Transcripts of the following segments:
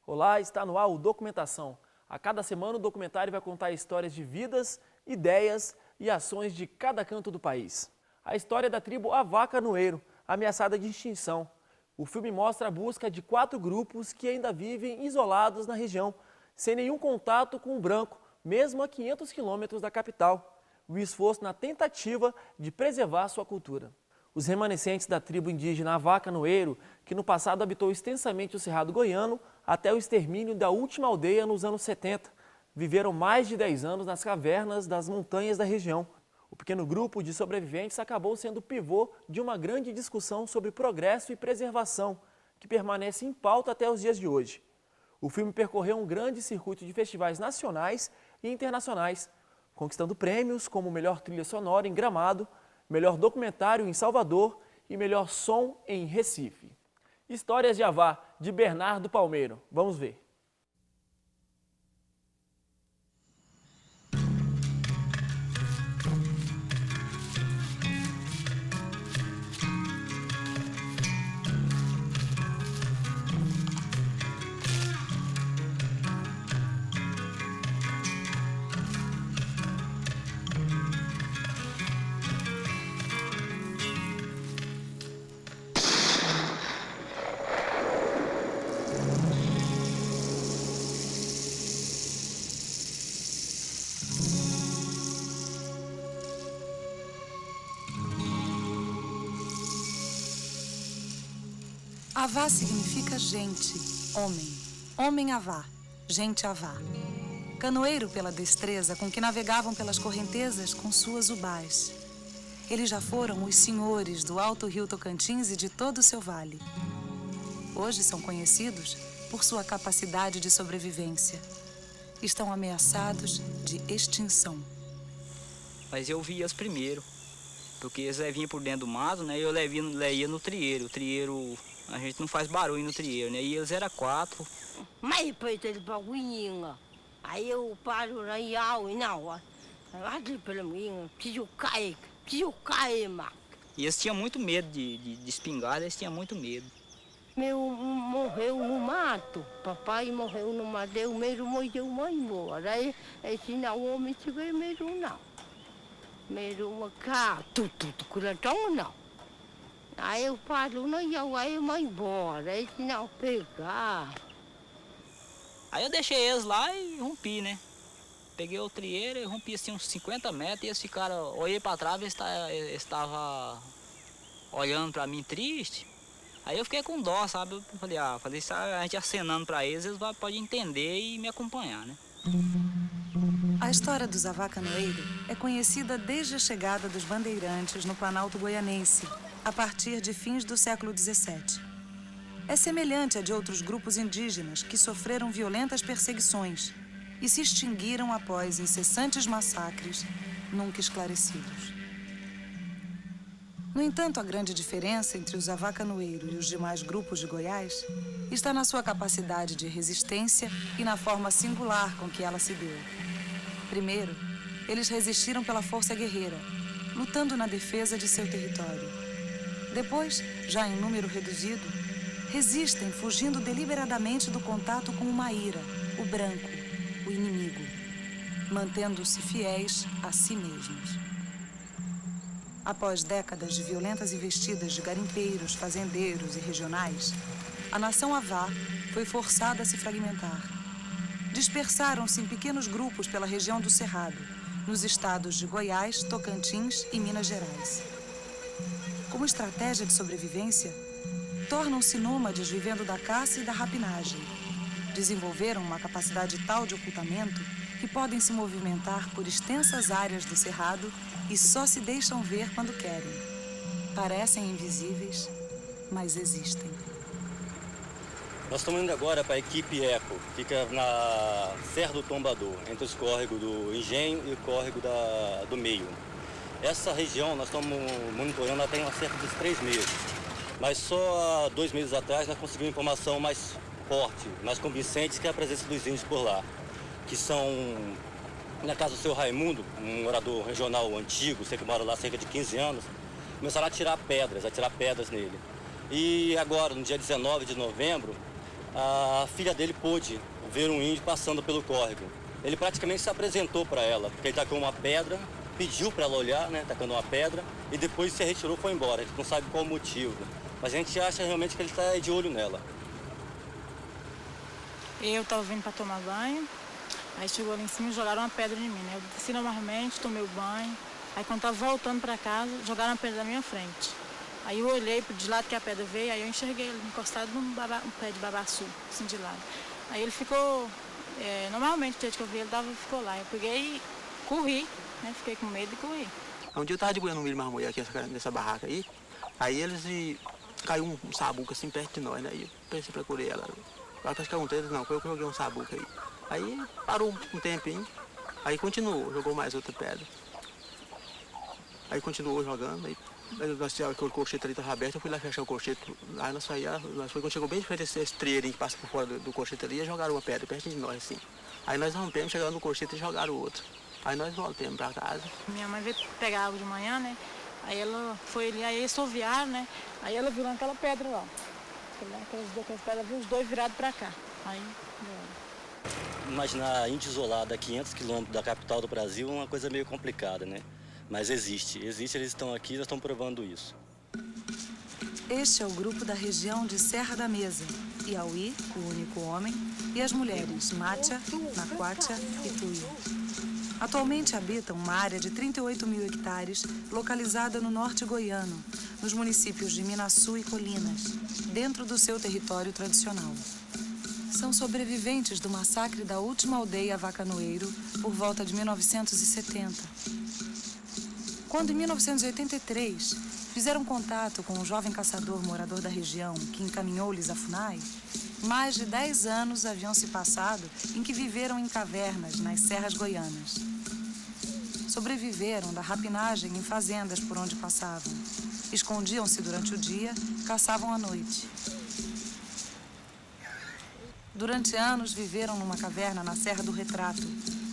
Olá, está no ar o Documentação. A cada semana o documentário vai contar histórias de vidas, ideias e ações de cada canto do país. A história da tribo Avá-Canoeiro, ameaçada de extinção. O filme mostra a busca de 4 grupos que ainda vivem isolados na região, sem nenhum contato com o branco, mesmo a 500 quilômetros da capital. O esforço na tentativa de preservar sua cultura. Os remanescentes da tribo indígena Avá-Canoeiro, que no passado habitou extensamente o Cerrado Goiano, até o extermínio da última aldeia nos anos 70, viveram mais de 10 anos nas cavernas das montanhas da região. O pequeno grupo de sobreviventes acabou sendo o pivô de uma grande discussão sobre progresso e preservação, que permanece em pauta até os dias de hoje. O filme percorreu um grande circuito de festivais nacionais e internacionais, conquistando prêmios como melhor trilha sonora em Gramado, melhor documentário em Salvador e melhor som em Recife. Histórias de Avá, de Bernardo Palmeiro. Vamos ver. Avá significa gente, homem. Homem Avá, gente Avá. Canoeiro pela destreza com que navegavam pelas correntezas com suas ubás. Eles já foram os senhores do Alto Rio Tocantins e de todo o seu vale. Hoje são conhecidos por sua capacidade de sobrevivência. Estão ameaçados de extinção. Mas eu vi eles primeiro, porque eles vinham por dentro do mato, né? E eu ia no trieiro. O trieiro, a gente não faz barulho no trieiro, né? E eles eram 4. Mas depois ele bagulhinho, aí eu paro na iau e não, lá pela minha, preciso cair, mac. E eles tinham muito medo de espingarda, eles tinham muito medo. Meu morreu no mato, papai morreu no mato, eu mesmo morreu mãe embora, aí senão o homem se vê mesmo não. Mesmo uma cá, tudo, curatão não. Aí eu paro na iau, aí eu vou embora, aí senão pegar. Aí eu deixei eles lá e rompi, né? Peguei o trieiro e rompi assim uns 50 metros e eles ficaram, olhei para trás, eles estavam olhando para mim triste. Aí eu fiquei com dó, sabe? Eu falei, isso a gente acenando para eles podem entender e me acompanhar, né? A história dos Avá-Canoeiro é conhecida desde a chegada dos bandeirantes no Planalto Goianense, a partir de fins do século XVII. É semelhante à de outros grupos indígenas que sofreram violentas perseguições e se extinguiram após incessantes massacres nunca esclarecidos. No entanto, a grande diferença entre os Avá-Canoeiro e os demais grupos de Goiás está na sua capacidade de resistência e na forma singular com que ela se deu. Primeiro, eles resistiram pela força guerreira, lutando na defesa de seu território. Depois, já em número reduzido, resistem fugindo deliberadamente do contato com o Maíra, o branco, o inimigo, mantendo-se fiéis a si mesmos. Após décadas de violentas investidas de garimpeiros, fazendeiros e regionais, a nação Avá foi forçada a se fragmentar. Dispersaram-se em pequenos grupos pela região do Cerrado, nos estados de Goiás, Tocantins e Minas Gerais. Como estratégia de sobrevivência, tornam-se nômades vivendo da caça e da rapinagem. Desenvolveram uma capacidade tal de ocultamento que podem se movimentar por extensas áreas do Cerrado e só se deixam ver quando querem. Parecem invisíveis, mas existem. Nós estamos indo agora para a equipe Eco, fica na Serra do Tombador, entre os córregos do Engenho e o córrego do Meio. Essa região nós estamos monitorando até há cerca de 3 meses. Mas só há 2 meses atrás nós conseguimos informação mais forte, mais convincente, que é a presença dos índios por lá. Que são, na casa do seu Raimundo, um morador regional antigo, sei que mora lá há cerca de 15 anos, começaram a tirar pedras nele. E agora, no dia 19 de novembro, a filha dele pôde ver um índio passando pelo córrego. Ele praticamente se apresentou para ela, porque ele tacou uma pedra, pediu para ela olhar, né, tacando uma pedra, e depois se retirou e foi embora. A gente não sabe qual o motivo, mas a gente acha realmente que ele está de olho nela. Eu estava vindo para tomar banho, aí chegou ali em cima e jogaram uma pedra em mim, né? Eu desci normalmente, tomei o banho, aí quando estava voltando para casa, jogaram uma pedra na minha frente. Aí eu olhei de lado que a pedra veio, aí eu enxerguei ele encostado num pé de babaçu, assim de lado. Aí ele ficou, normalmente desde que eu vi ele ficou lá. Eu peguei e corri, né? Fiquei com medo e corri. Um dia eu estava de boiando no milho marmoia aqui nessa barraca aí eles caiu um sabuco assim perto de nós, né? E eu pensei, procurei ela. Ela acho que caiu um dedo, não, foi eu que joguei um sabuco aí. Aí parou um tempinho, aí continuou, jogou mais outra pedra. Aí continuou jogando, aí nós tínhamos aquele colchete ali, estava aberto, eu fui lá fechar o colchete, aí nós saímos, quando chegou bem de frente esse trieiro que passa por fora do colchete ali, jogaram uma pedra perto de nós, assim. Aí nós rompemos, chegamos no colchete e jogaram outro. Aí nós voltamos para casa. Minha mãe veio pegar água de manhã, né? Aí ela foi ali, aí eles soviaram, né? Aí ela viu naquela pedra lá. Aquelas pedras, viu os dois virados para cá. Aí, Imaginar índio isolado a 500 quilômetros da capital do Brasil é uma coisa meio complicada, né? Mas existe, eles estão aqui e nós estamos provando isso. Este é o grupo da região de Serra da Mesa, Iauí, o único homem, e as mulheres Mátia, Naquátia e Tuia. Atualmente habitam uma área de 38 mil hectares, localizada no norte goiano, nos municípios de Minaçu e Colinas, dentro do seu território tradicional. São sobreviventes do massacre da última aldeia Avacanoeiro, por volta de 1970. Quando, em 1983, fizeram contato com um jovem caçador morador da região que encaminhou-lhes a FUNAI, mais de 10 anos haviam se passado em que viveram em cavernas nas serras goianas. Sobreviveram da rapinagem em fazendas por onde passavam. Escondiam-se durante o dia, caçavam à noite. Durante anos viveram numa caverna na Serra do Retrato,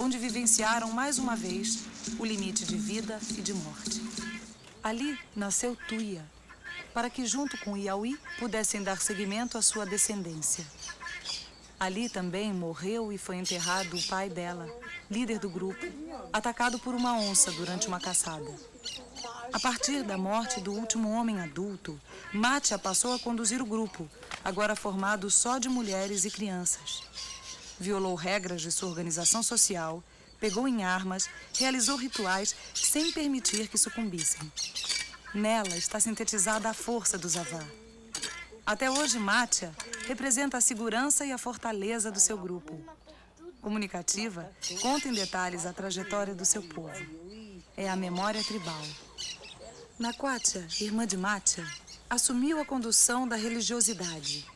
onde vivenciaram mais uma vez o limite de vida e de morte. Ali nasceu Tuia, para que junto com Iauí pudessem dar seguimento à sua descendência. Ali também morreu e foi enterrado o pai dela, líder do grupo, atacado por uma onça durante uma caçada. A partir da morte do último homem adulto, Mátia passou a conduzir o grupo, agora formado só de mulheres e crianças. Violou regras de sua organização social, pegou em armas, realizou rituais sem permitir que sucumbissem. Nela está sintetizada a força dos Avá. Até hoje, Mátia representa a segurança e a fortaleza do seu grupo. Comunicativa, conta em detalhes a trajetória do seu povo. É a memória tribal. Naquátia, irmã de Mátia, assumiu a condução da religiosidade.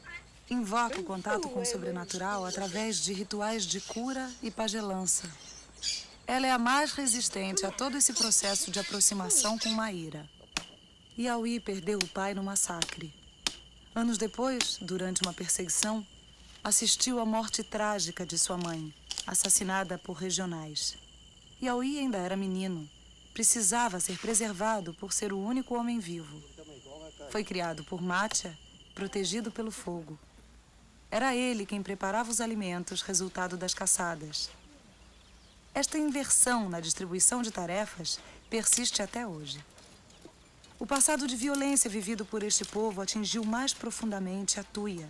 Invoca o contato com o sobrenatural através de rituais de cura e pagelança. Ela é a mais resistente a todo esse processo de aproximação com Maíra. Iauí perdeu o pai no massacre. Anos depois, durante uma perseguição, assistiu à morte trágica de sua mãe, assassinada por regionais. Iauí ainda era menino. Precisava ser preservado por ser o único homem vivo. Foi criado por Mátia, protegido pelo fogo. Era ele quem preparava os alimentos, resultado das caçadas. Esta inversão na distribuição de tarefas persiste até hoje. O passado de violência vivido por este povo atingiu mais profundamente a Tuia.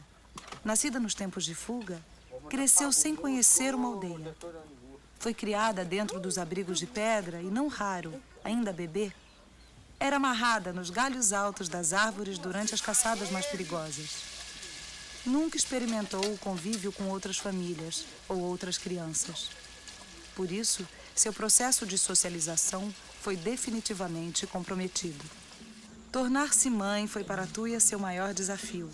Nascida nos tempos de fuga, cresceu sem conhecer uma aldeia. Foi criada dentro dos abrigos de pedra e, não raro, ainda bebê, era amarrada nos galhos altos das árvores durante as caçadas mais perigosas. Nunca experimentou o convívio com outras famílias ou outras crianças. Por isso, seu processo de socialização foi definitivamente comprometido. Tornar-se mãe foi para Tuia seu maior desafio.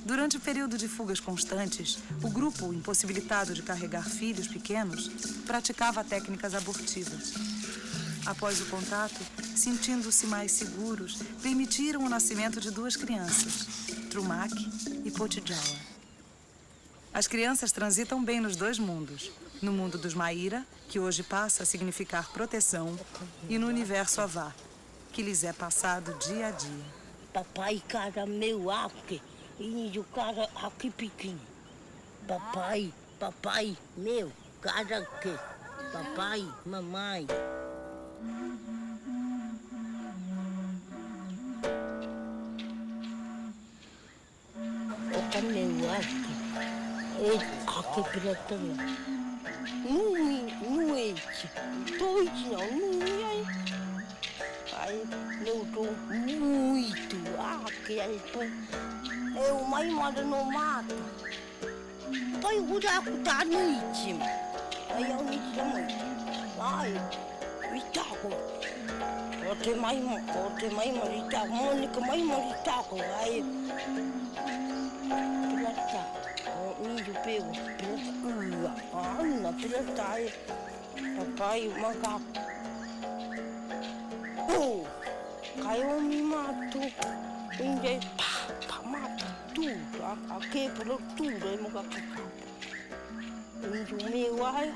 Durante o período de fugas constantes, o grupo, impossibilitado de carregar filhos pequenos, praticava técnicas abortivas. Após o contato, sentindo-se mais seguros, permitiram o nascimento de 2 crianças, Trumac e Potidjawa. As crianças transitam bem nos 2 mundos, no mundo dos Maíra, que hoje passa a significar proteção, e no universo Avá, que lhes é passado dia a dia. Papai, cara meu aqui, índio, cara aqui pequeno. Papai, meu, cara aqui. Papai, mamãe. O meu aqui, ele aqui pela tela. Não é dois não é. Aí eu tô muito aqui, aí eu mais moro no mato. Pai, o buraco tá noite. Aí eu me chamo. Ai, Itaco. Ote mais marita, Mônica mais marita. Aí, pilata. O índio pego, pilata. Ana, pilata. Aí, papai, o macaco. Caiu, me matou. Índio, pá, mata tudo. Aqui pelo tudo, aí, macaco. Índio meu, ai.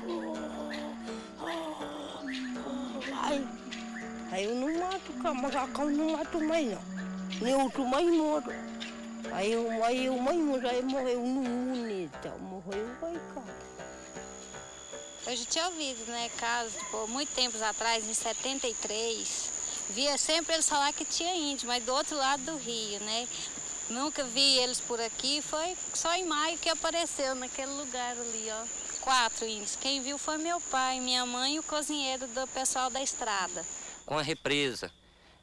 Aí eu não mato, macacão não mato mais não. Nem outro mais moro. Aí eu mais moro, aí morreu no Unita. Morreu, vai cá. Eu já tinha ouvido, né, casos, tipo, muito tempos atrás, em 73, via sempre eles falar que tinha índio, mas do outro lado do rio, né? Nunca vi eles por aqui, foi só em maio que apareceu naquele lugar ali, ó. 4 índios. Quem viu foi meu pai, minha mãe e o cozinheiro do pessoal da estrada. Com a represa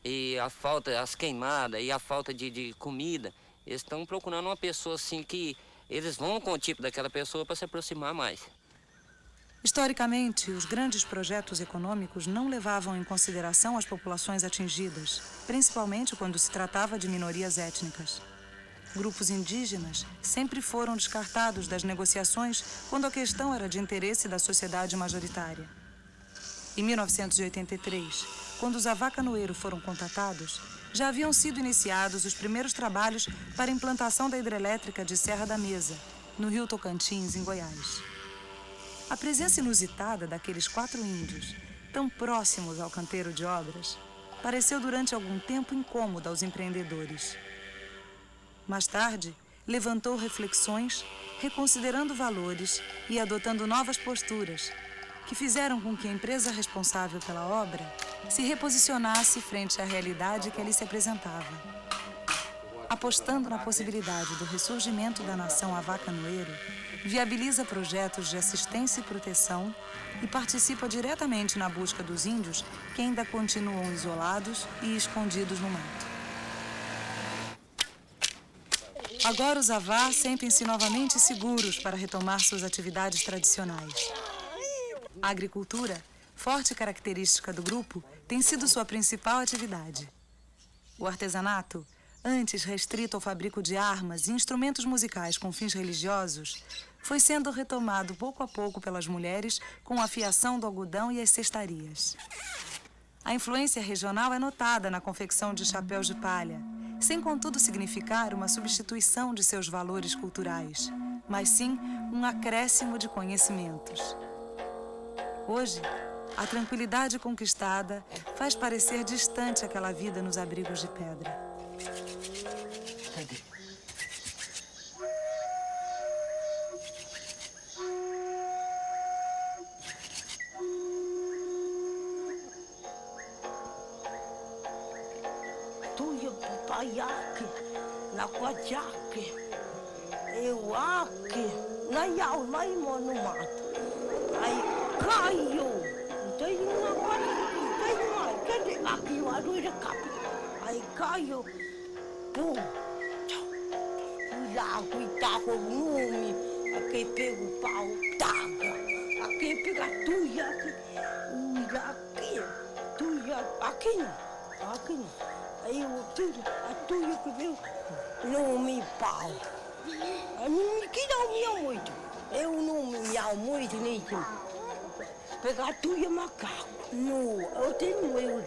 e a falta, as queimadas e a falta de comida, eles estão procurando uma pessoa assim que eles vão com o tipo daquela pessoa para se aproximar mais. Historicamente, os grandes projetos econômicos não levavam em consideração as populações atingidas, principalmente quando se tratava de minorias étnicas. Grupos indígenas sempre foram descartados das negociações quando a questão era de interesse da sociedade majoritária. Em 1983, quando os avacanoeiros foram contatados, já haviam sido iniciados os primeiros trabalhos para a implantação da hidrelétrica de Serra da Mesa, no Rio Tocantins, em Goiás. A presença inusitada daqueles 4 índios, tão próximos ao canteiro de obras, pareceu durante algum tempo incômoda aos empreendedores. Mais tarde, levantou reflexões, reconsiderando valores e adotando novas posturas, que fizeram com que a empresa responsável pela obra se reposicionasse frente à realidade que ali se apresentava. Apostando na possibilidade do ressurgimento da nação avacanoeiro, viabiliza projetos de assistência e proteção e participa diretamente na busca dos índios que ainda continuam isolados e escondidos no mato. Agora os Avá sentem-se novamente seguros para retomar suas atividades tradicionais. A agricultura, forte característica do grupo, tem sido sua principal atividade. O artesanato, antes restrito ao fabrico de armas e instrumentos musicais com fins religiosos, foi sendo retomado pouco a pouco pelas mulheres com a afiação do algodão e as cestarias. A influência regional é notada na confecção de chapéus de palha, sem contudo significar uma substituição de seus valores culturais, mas sim um acréscimo de conhecimentos. Hoje, a tranquilidade conquistada faz parecer distante aquela vida nos abrigos de pedra. Tuya papayake, na quachaque, eu aqui, na yau, lá em no mato. Aí caiu, tem uma coisa, tem uma, cadê? Aqui o arroz é capa. Aí caiu, pum, lá, cuidado, lume, aqui pega o pau, taga, aqui pega a tuia, aqui, tuia, aqui não. Aí a tuia que veio, não me pau. Que não me ia muito. Eu não me ia muito, nem que. Pegar a tuia macaco. Nu, eu tenho eu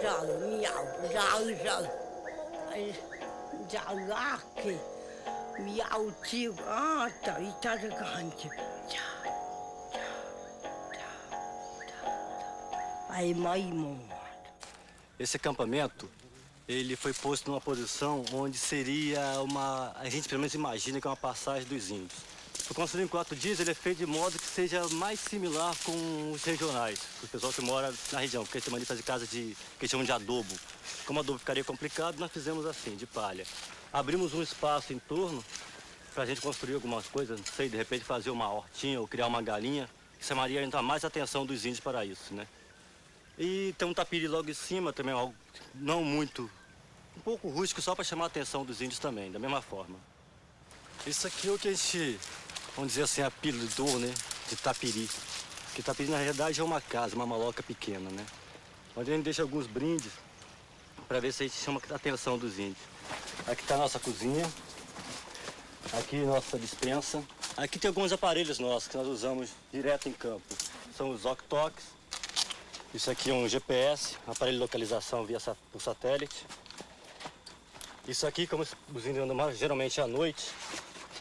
Jalaki, miau tigo, tá, e tá gigante. Aí, mãe, Esse acampamento, ele foi posto numa posição onde seria a gente pelo menos imagina que é uma passagem dos índios. Foi construído em 4 dias, ele é feito de modo que seja mais similar com os regionais, o pessoal que mora na região, porque eles chamam de casa que eles chamam de adobo. Como adobo ficaria complicado, nós fizemos assim, de palha. Abrimos um espaço em torno para a gente construir algumas coisas, não sei, de repente fazer uma hortinha ou criar uma galinha, que chamaria ainda mais a atenção dos índios para isso, né? E tem um tapiri logo em cima também, algo não muito, um pouco rústico, só para chamar a atenção dos índios também, da mesma forma. Isso aqui é o que a gente, vamos dizer assim, apelidou, né, de tapiri. Porque tapiri, na realidade, é uma casa, uma maloca pequena, né? Onde a gente deixa alguns brindes para ver se a gente chama a atenção dos índios. Aqui está a nossa cozinha, aqui nossa despensa. Aqui tem alguns aparelhos nossos que nós usamos direto em campo. São os walkie-talkies. Isso aqui é um GPS, aparelho de localização por satélite. Isso aqui, como os índios andam geralmente à noite,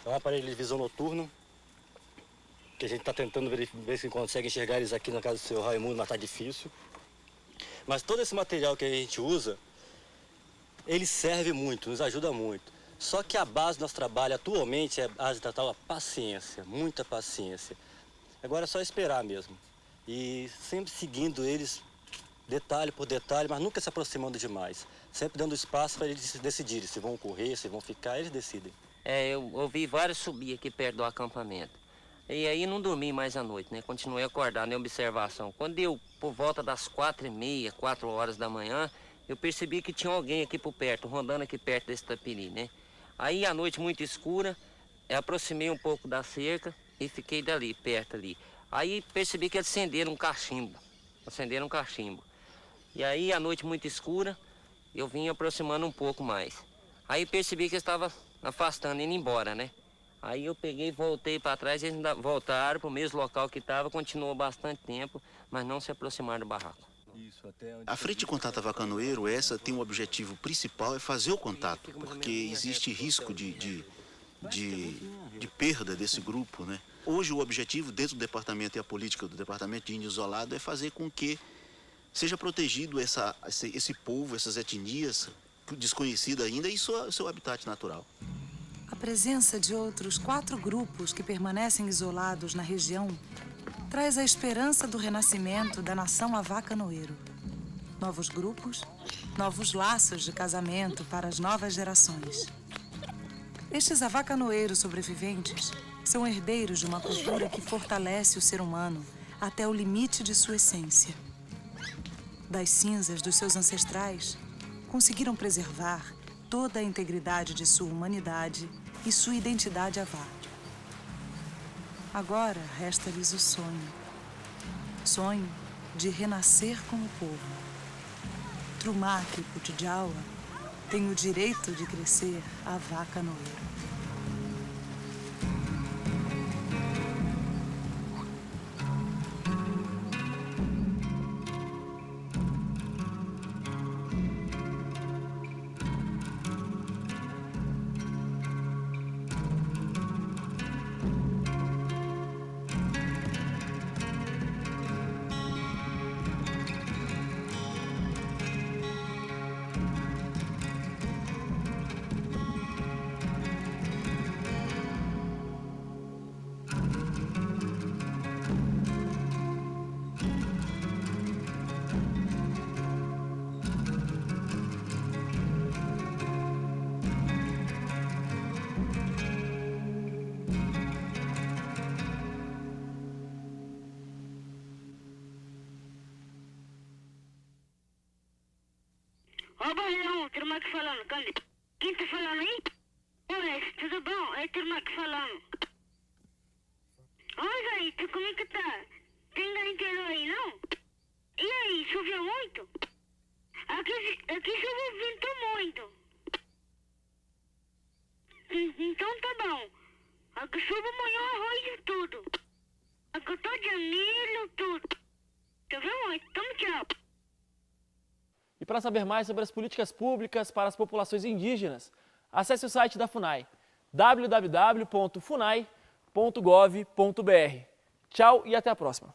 é um aparelho de visão noturno, que a gente está tentando ver se consegue enxergar eles aqui na casa do seu Raimundo, mas está difícil. Mas todo esse material que a gente usa, ele serve muito, nos ajuda muito. Só que a base do nosso trabalho atualmente é a base da tal paciência, muita paciência. Agora é só esperar mesmo. E sempre seguindo eles detalhe por detalhe, mas nunca se aproximando demais. Sempre dando espaço para eles decidirem se vão correr, se vão ficar, eles decidem. Eu ouvi vários subir aqui perto do acampamento. E aí não dormi mais à noite, né? Continuei acordado em observação. Quando deu por volta das 4h30, 4 horas da manhã, eu percebi que tinha alguém aqui por perto, rondando aqui perto desse tapiri, né? Aí a noite muito escura, eu aproximei um pouco da cerca e fiquei dali, perto ali. Aí percebi que eles acenderam um cachimbo. E aí a noite muito escura, eu vim aproximando um pouco mais. Aí percebi que eles estavam afastando, indo embora, né? Aí eu peguei, voltei para trás, eles ainda voltaram para o mesmo local que estava, continuou bastante tempo, mas não se aproximaram do barraco. A Frente de Contato Avacanoeiro, essa tem um objetivo principal, é fazer o contato, porque existe risco de perda desse grupo, né? Hoje o objetivo dentro do departamento e a política do Departamento de Índio Isolado é fazer com que seja protegido esse povo, essas etnias desconhecidas ainda e seu habitat natural. A presença de outros 4 grupos que permanecem isolados na região traz a esperança do renascimento da nação avacanoeiro. Novos grupos, novos laços de casamento para as novas gerações. Estes avacanoeiros sobreviventes são herdeiros de uma cultura que fortalece o ser humano até o limite de sua essência. Das cinzas dos seus ancestrais, conseguiram preservar toda a integridade de sua humanidade e sua identidade avá. Agora resta-lhes o sonho de renascer como povo. Trumak e Putijawa têm o direito de crescer avacanoeiro. Ó, Barrilão, Trumac falando, cadê? Quem tá falando aí? Oi, tudo bom? É Trumac falando. Oi, Gaito, como é que tá? Tem gaiteiro aí, não? E aí, choveu muito? Aqui choveu muito. Então tá bom. Aqui chuva molhou arroz e tudo. Aqui eu tô de milho, tudo. Choveu muito, então tchau. E para saber mais sobre as políticas públicas para as populações indígenas, acesse o site da FUNAI, www.funai.gov.br. Tchau e até a próxima!